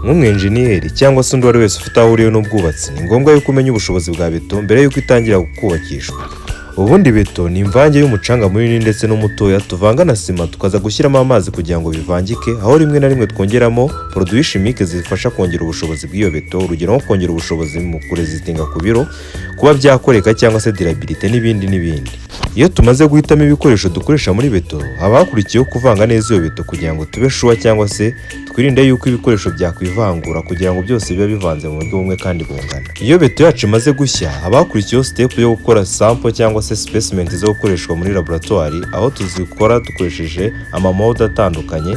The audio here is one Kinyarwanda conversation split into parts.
nk'umwenjeniyeri cyangwa se undi wari wese ufite aho uriyo n'ubwubatsi, ni ngombwa yuko umenya ubushobozi bwa beto mbere yuko itangira kubakishwa. Ubundi beto ni imvange y'umucanga munini ndetse n'umutoya tuvanga na sima tukaza gushyiramo amazi kugira ngo bivangike, aho rimwe na rimwe twongeramo produits chimiques zifasha kongera ubushobozi bw'iyo beto, urugero nko kongera ubushobozi mu kuresistinga ku biro, kuba byakoreka cyangwa se durability n'ibindi. Iyo tumaze guhitamo ibikoresho dukoresha muri beto, haba hakurikiyeho kuvanga neza iyo beto kugira ngo tube sure cyangwa se twirinde yuko ibikoresho byakwivangura kugira ngo byose bibe bivanze mu buryo bumwe kandi bungana. Iyo beto yacu imaze gushya, haba hakurikiyeho step yo gukora sample cyangwa se specimen zo gukoreshwa muri laboratoire, aho tuzikora dukoresheje amamode atandukanye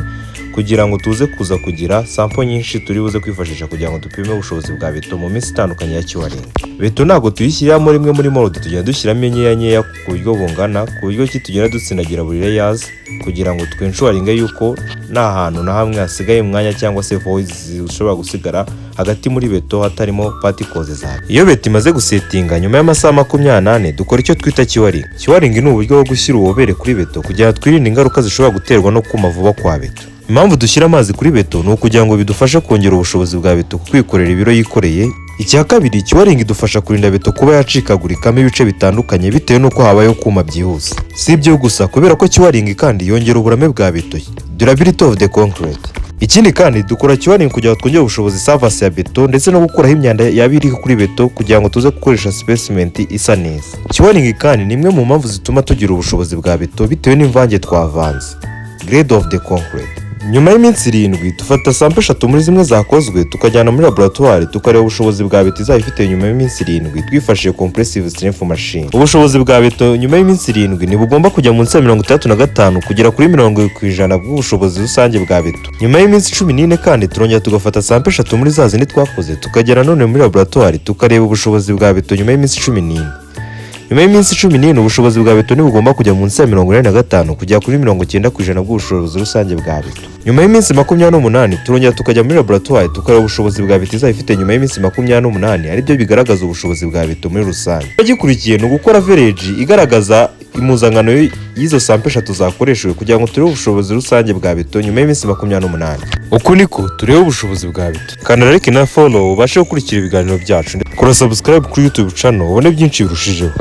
kugira ngo tuze kuza kugira sample nyinshi turi buze kwifashisha kugira ngo dupime ubushobozi bwa beto mu minsi itandukanye ya curing. Beto ntago tuyishyiramo rimwe muri mold, tugenda dushyiramo nkeya ku buryo bungana, ku buryo tugenda dutsinagira buri layers kugira ngo twenshuringe yuko nta hantu na hamwe hasigaye umwanya cyangwa se voids zishobora gusigara hagati muri beto hatarimo particles zayo. Iyo beto imaze gusetinga nyuma y'amasaha 28 dukora icyo twita curing. Curing ni uburyo bwo gushyira ububobere kuri beto kugira ngo twirinde ingaruka zishobora guterwa no kuma vuba kwa beto. Impamvu dushyira amazi kuri beto ni ukugira ngo bidufashe kongera ubushobozi bwa beto kwikorera ibiro yikoreye. Icya kabiri, curing idufasha kurinda beto kuba yacikagurikamo ibice bitandukanye bitewe n'uko habayeho kuma byihuse. Si ibyo gusa, kubera ko curing kandi yongera uburame bwa beto, durability of the concrete. Ikindi kandi dukora curing kugira ngo twongere ubushobozi surface ya beto ndetse no gukuraho imyanda yabiri kuri beto kugira ngo tuze gukoresha specimen isa neza. Curing kandi ni imwe mu mpamvu zituma tugira ubushobozi bwa beto bitewe n'imvange twavanze. Grade of the concrete. Nyuma y'iminsi 7 dufata sample 3 muri zimwe zakozwe tukajyana muri laboratoire tukareba ubushobozi bwa beto izabifite nyuma y'iminsi 7 twifashishije compressive strength machine. Ubushobozi bwa beto nyuma y'iminsi 7 ni bugomba kujya munsi ya 35 kugera kuri 70% bw'ubushobozi rusange bwa beto. Nyuma y'iminsi 14 kandi turongera tugafata sample 3 muri za zindi twakoze tukajyana none muri laboratoire tukareba ubushobozi bwa beto nyuma y'iminsi 14. Nyuma y'iminsi 14 ubushobozi bwa beto ni bugomba kujya munsi ya 45 kujya kuri 90% bw'ubushobozi rusange bwa beto. Nyuma y'iminsi 28 turongera tukajya muri laboratoire tukareba ubushobozi bwa beto izabifite nyuma y'iminsi 28 ari byo bigaragaza ubushobozi bwa beto muri rusange. Igikurikiye no gukora average igaragaza imuzangano y'izo sample 3 zakoreshejwe kugira ngo turebe ubushobozi rusange bwa beto nyuma y'iminsi 28. Uko niko turebe ubushobozi bwa beto. Kandi like na follow ubashe gukurikira ibiganiro byacu. Kora subscribe kuri YouTube channel ubone byinshi birushijeho.